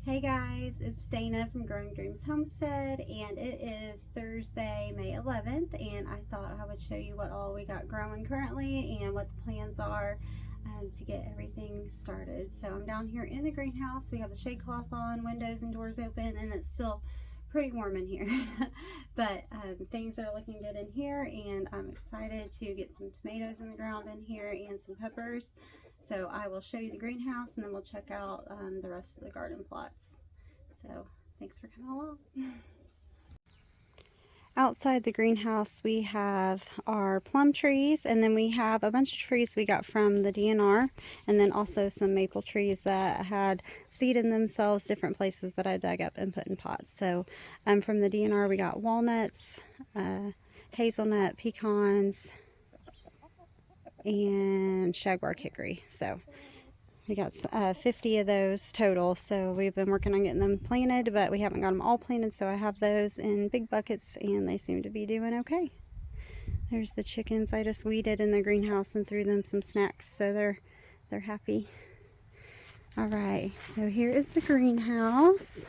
Hey guys, it's Dana from Growing Dreams Homestead, and it is Thursday, May 11th, and I thought I would show you what all we got growing currently and what the plans are to get everything started. So I'm down here in the greenhouse. We have the shade cloth on, windows and doors open, and it's still pretty warm in here. But things are looking good in here, and I'm excited to get some tomatoes in the ground in here and some peppers. So I will show you the greenhouse and then we'll check out the rest of the garden plots. So thanks for coming along. Outside the greenhouse we have our plum trees, and then we have a bunch of trees we got from the DNR, and then also some maple trees that had seed in themselves, different places that I dug up and put in pots. So from the DNR we got walnuts, hazelnut, pecans, and shagbark hickory. So we got 50 of those total, so we've been working on getting them planted, but we haven't got them all planted, so I have those in big buckets and they seem to be doing okay. There's the chickens. I just weeded in the greenhouse and threw them some snacks, so they're happy. All right, so here is the greenhouse.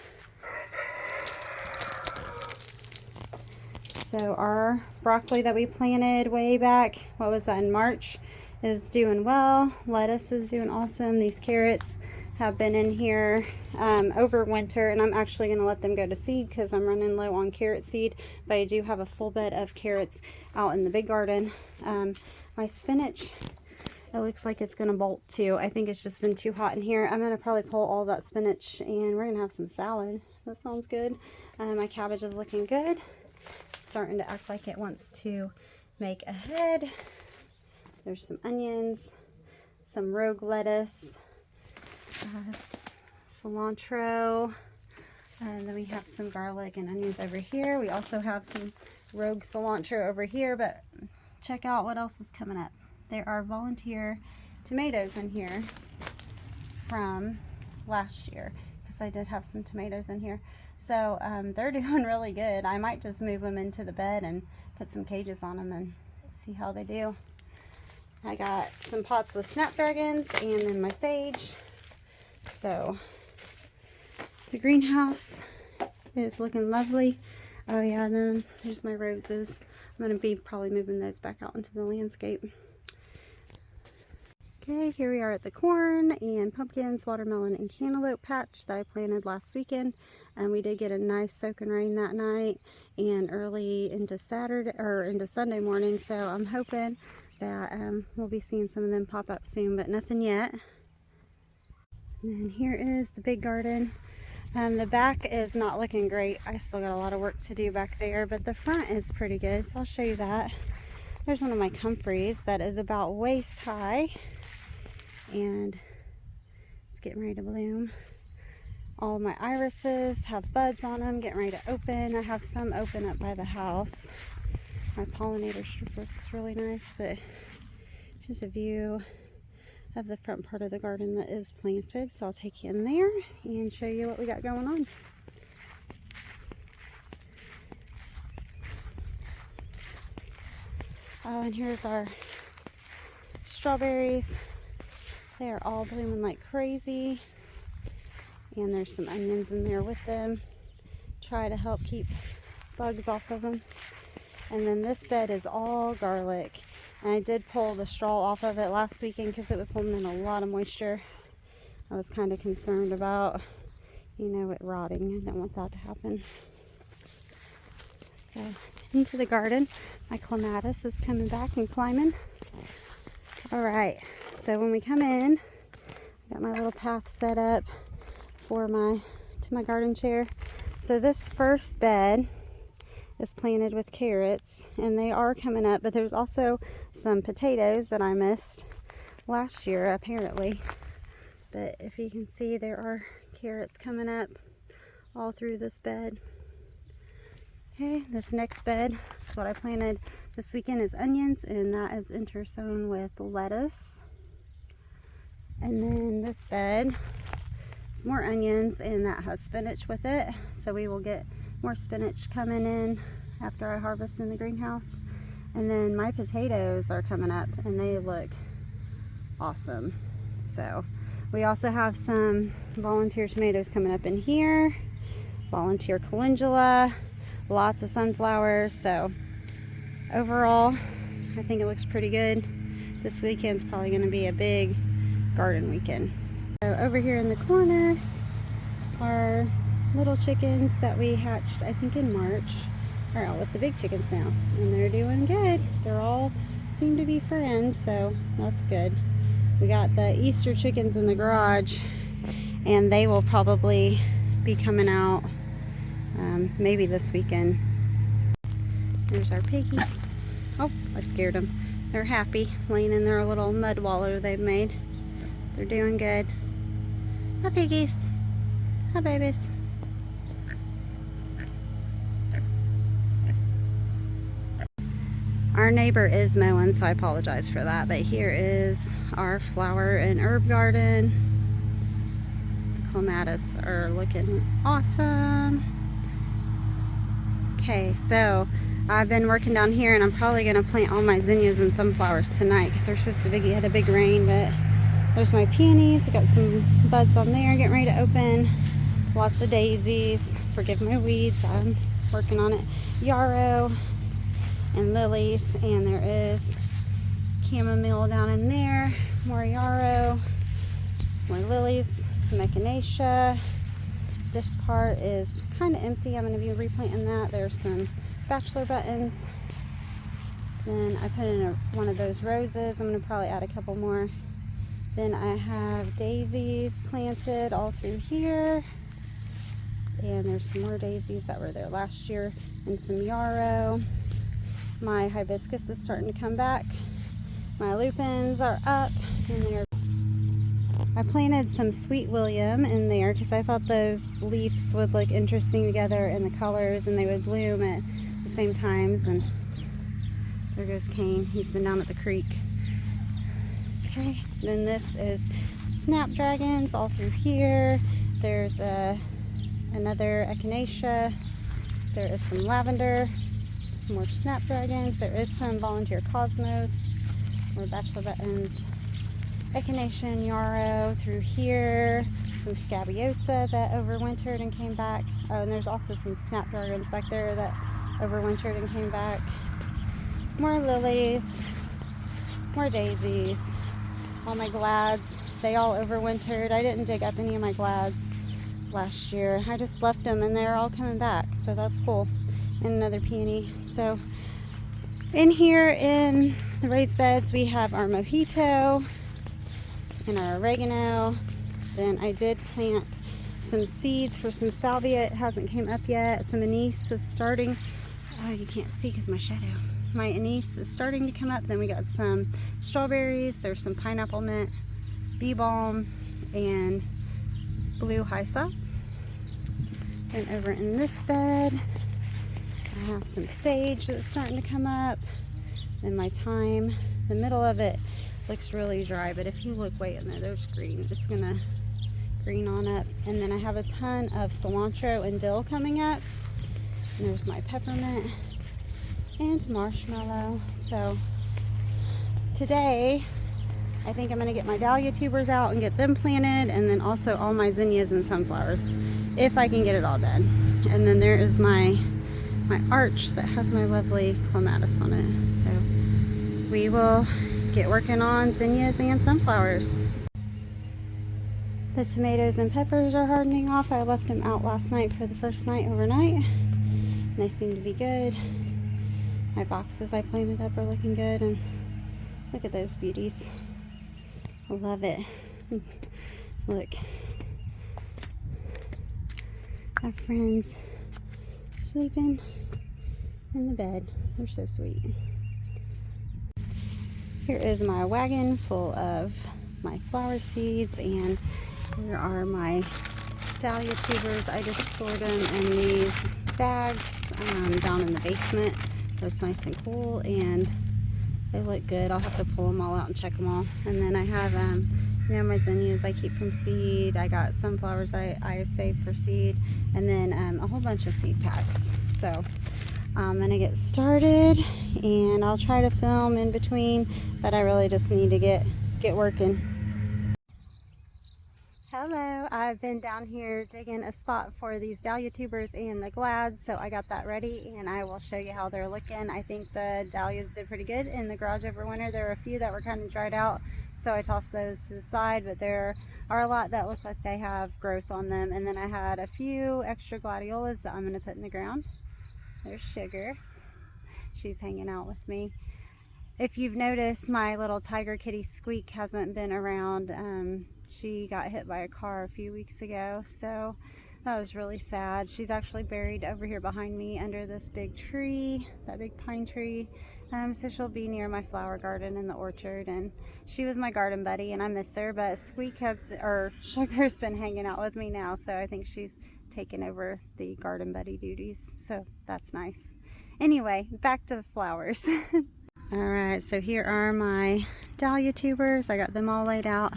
So our broccoli that we planted way back, what was that, in March, is doing well. Lettuce is doing awesome. These carrots have been in here over winter, and I'm actually going to let them go to seed because I'm running low on carrot seed, but I do have a full bed of carrots out in the big garden. My spinach, it looks like it's going to bolt too. I think it's just been too hot in here. I'm going to probably pull all that spinach and we're going to have some salad. That sounds good. My cabbage is looking good. Starting to act like it wants to make a head. There's some onions, some rogue lettuce, cilantro, and then we have some garlic and onions over here. We also have some rogue cilantro over here, but check out what else is coming up. There are volunteer tomatoes in here from last year, because I did have some tomatoes in here. So they're doing really good. I might just move them into the bed and put some cages on them and see how they do. I got some pots with snapdragons and then my sage. So the greenhouse is looking lovely. Oh yeah, and then there's my roses. I'm going to be probably moving those back out into the landscape. Okay, here we are at the corn and pumpkins, watermelon, and cantaloupe patch that I planted last weekend. And we did get a nice soaking rain that night and early into Saturday or into Sunday morning. So I'm hoping that we'll be seeing some of them pop up soon, but nothing yet. And then here is the big garden. The back is not looking great. I still got a lot of work to do back there, but the front is pretty good. So I'll show you that. There's one of my comfreys that is about waist high. And it's getting ready to bloom. All of my irises have buds on them, getting ready to open. I have some open up by the house. My pollinator strip looks really nice, but here's a view of the front part of the garden that is planted. So I'll take you in there and show you what we got going on. Oh, and here's our strawberries. They are all blooming like crazy, and there's some onions in there with them. Try to help keep bugs off of them. And then this bed is all garlic, and I did pull the straw off of it last weekend because it was holding in a lot of moisture. I was kind of concerned about, it rotting. I didn't want that to happen. So into the garden, my clematis is coming back and climbing. All right. So when we come in, I got my little path set up for my garden chair. So this first bed is planted with carrots, and they are coming up, but there's also some potatoes that I missed last year apparently. But if you can see, there are carrots coming up all through this bed. Okay, this next bed is what I planted this weekend, is onions, and that is intersown with lettuce. And then this bed is more onions, and that has spinach with it. So we will get more spinach coming in after I harvest in the greenhouse. And then my potatoes are coming up and they look awesome. So We also have some volunteer tomatoes coming up in here, volunteer calendula, lots of sunflowers. So overall, I think it looks pretty good. This weekend's probably going to be a big garden weekend. So over here in the corner are little chickens that we hatched, I think in March, are out with the big chickens now, and they're doing good. They're all seem to be friends, so that's good. We got the Easter chickens in the garage, and they will probably be coming out maybe this weekend. There's our piggies. Oh, I scared them. They're happy, laying in their little mud wallow they've made. They're doing good. Hi, piggies. Hi, babies. Our neighbor is mowing, so I apologize for that. But here is our flower and herb garden. The clematis are looking awesome. Okay, so I've been working down here, and I'm probably going to plant all my zinnias and sunflowers tonight because we're supposed to get a big rain. But there's my peonies. I got some buds on there getting ready to open. Lots of daisies. Forgive my weeds. I'm working on it. Yarrow and lilies, and there is chamomile down in there. More yarrow, more lilies, some echinacea. This part is kind of empty. I'm going to be replanting that. There's some bachelor buttons. Then I put in one of those roses. I'm going to probably add a couple more. Then I have daisies planted all through here. And there's some more daisies that were there last year, and some yarrow. My hibiscus is starting to come back. My lupins are up, and I planted some sweet William in there because I thought those leaves would look interesting together in the colors, and they would bloom at the same times. And there goes Kane. He's been down at the creek. Okay, then this is snapdragons all through here. There's another echinacea. There is some lavender, some more snapdragons. There is some volunteer cosmos, more bachelor buttons, echinacea and yarrow through here. Some scabiosa that overwintered and came back. Oh, and there's also some snapdragons back there that overwintered and came back. More lilies, more daisies. All my glads, they all overwintered. I didn't dig up any of my glads last year. I just left them, and they're all coming back, so that's cool. And another peony. So in here in the raised beds, we have our mojito and our oregano. Then I did plant some seeds for some salvia. It hasn't came up yet. Some anise is starting. Oh, you can't see because my shadow. My anise is starting to come up. Then we got some strawberries. There's some pineapple mint, bee balm, and blue hyssop. Then over in this bed, I have some sage that's starting to come up. Then my thyme. The middle of it looks really dry, but if you look way in there, there's green. It's gonna green on up. And then I have a ton of cilantro and dill coming up. And there's my peppermint and marshmallow. So today, I think I'm going to get my dahlia tubers out and get them planted, and then also all my zinnias and sunflowers, if I can get it all done. And then there is my arch that has my lovely clematis on it. So we will get working on zinnias and sunflowers. The tomatoes and peppers are hardening off. I left them out last night for the first night overnight, and they seem to be good. My boxes I planted up are looking good, and look at those beauties. I love it. Look. Our friends sleeping in the bed. They're so sweet. Here is my wagon full of my flower seeds, and here are my dahlia tubers. I just stored them in these bags down in the basement where it's nice and cool, and they look good. I'll have to pull them all out and check them all. And then I have my zinnias I keep from seed. I got sunflowers I saved for seed, and then a whole bunch of seed packs. So I'm gonna get started, and I'll try to film in between, but I really just need to get working. Hello, I've been down here digging a spot for these dahlia tubers and the glads, so I got that ready and I will show you how they're looking. I think the dahlias did pretty good in the garage over winter. There were a few that were kind of dried out, so I tossed those to the side, but there are a lot that look like they have growth on them. And then I had a few extra gladiolas that I'm going to put in the ground. There's Sugar. She's hanging out with me. If you've noticed, my little tiger kitty Squeak hasn't been around. She got hit by a car a few weeks ago, so that was really sad. She's actually buried over here behind me under this big tree, that big pine tree. So she'll be near my flower garden in the orchard, and she was my garden buddy and I miss her, but Sugar's been hanging out with me now, so I think she's taken over the garden buddy duties, so that's nice. Anyway, back to flowers. Alright, so here are my dahlia tubers. I got them all laid out,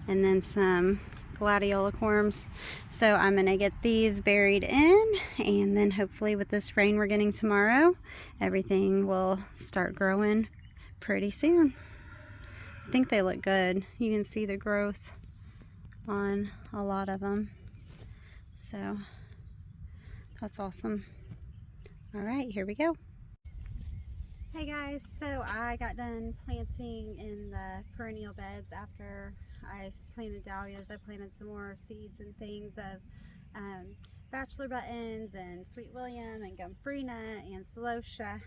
and then some gladiolicorms. So I'm going to get these buried in, and then hopefully with this rain we're getting tomorrow, everything will start growing pretty soon. I think they look good. You can see the growth on a lot of them. So that's awesome. Alright, here we go. Hey guys, so I got done planting in the perennial beds after I planted dahlias. I planted some more seeds and things of bachelor buttons and sweet William and gomphrena and celosia.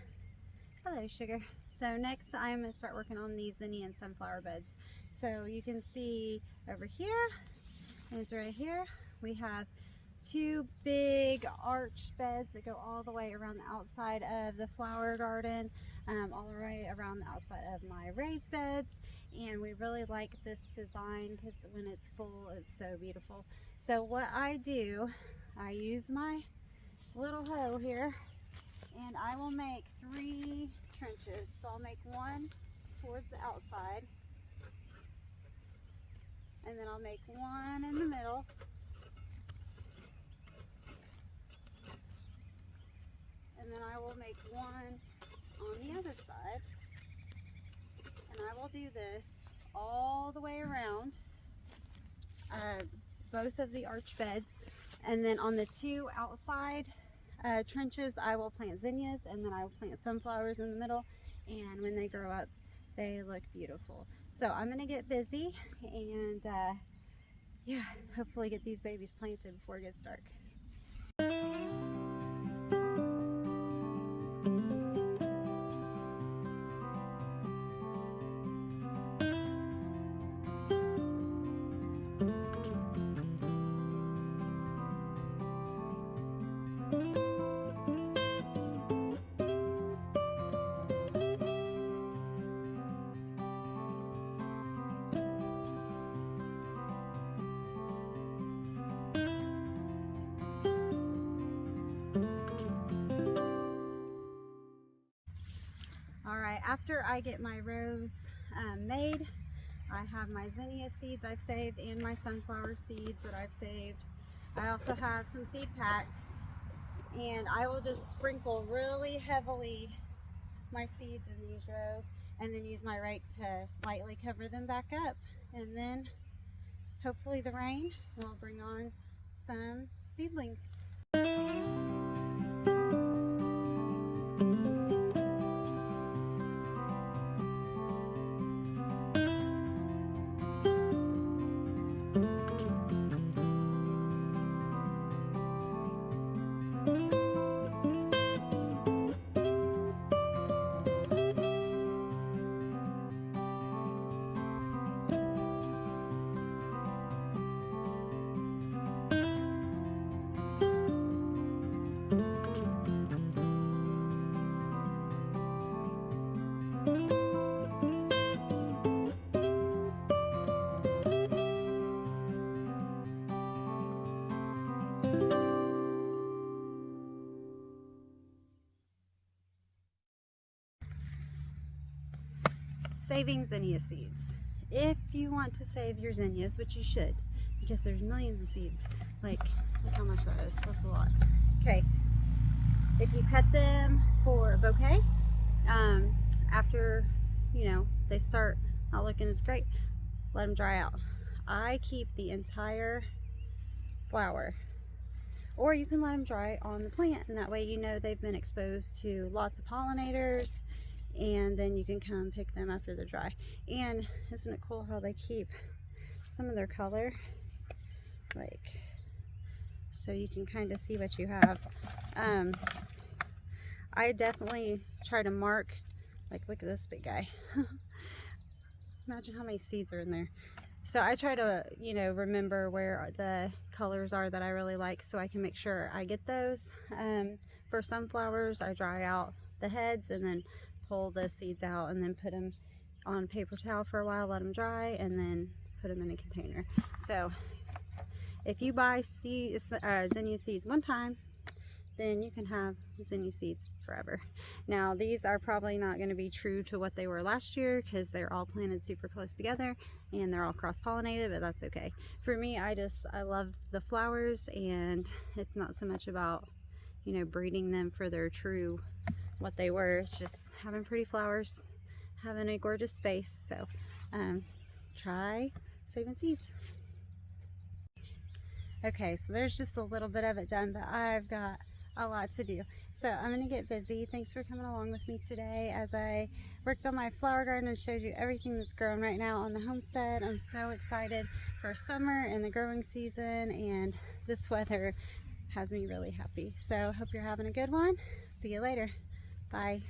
Hello, Sugar. So next I'm going to start working on these zinnia and sunflower beds. So you can see over here, and it's right here, we have two big arched beds that go all the way around the outside of the flower garden, all the way around the outside of my raised beds, and we really like this design because when it's full it's so beautiful. So what I do, I use my little hoe here and I will make 3 trenches. So I'll make one towards the outside, and then I'll make one in the middle, and then I will make one on the other side, and I will do this all the way around both of the arch beds. And then on the 2 outside trenches I will plant zinnias, and then I will plant sunflowers in the middle, and when they grow up they look beautiful. So I'm gonna get busy and yeah, hopefully get these babies planted before it gets dark. Alright, after I get my rows made, I have my zinnia seeds I've saved and my sunflower seeds that I've saved. I also have some seed packs, and I will just sprinkle really heavily my seeds in these rows and then use my rake to lightly cover them back up, and then hopefully the rain will bring on some seedlings. Saving zinnia seeds. If you want to save your zinnias, which you should, because there's millions of seeds, like look how much that is, that's a lot. Okay, if you cut them for a bouquet, after, you know, they start not looking as great, let them dry out. I keep the entire flower, or you can let them dry on the plant, and that way you know they've been exposed to lots of pollinators, and then you can come pick them after they're dry. And isn't it cool how they keep some of their color, like, so you can kind of see what you have. I definitely try to mark, like, look at this big guy. Imagine how many seeds are in there. So I try to, you know, remember where the colors are that I really like, so I can make sure I get those. For sunflowers, I dry out the heads and then pull the seeds out and then put them on paper towel for a while, let them dry, and then put them in a container. So if you buy zinnia seeds one time, then you can have zinnia seeds forever. Now these are probably not going to be true to what they were last year because they're all planted super close together and they're all cross-pollinated, but that's okay. For me, I love the flowers, and it's not so much about, you know, breeding them for their true what they were. It's just having pretty flowers, having a gorgeous space. So try saving seeds. Okay, so there's just a little bit of it done, but I've got a lot to do. So I'm gonna get busy. Thanks for coming along with me today as I worked on my flower garden and showed you everything that's grown right now on the homestead. I'm so excited for summer and the growing season, and this weather has me really happy. So hope you're having a good one. See you later. Bye.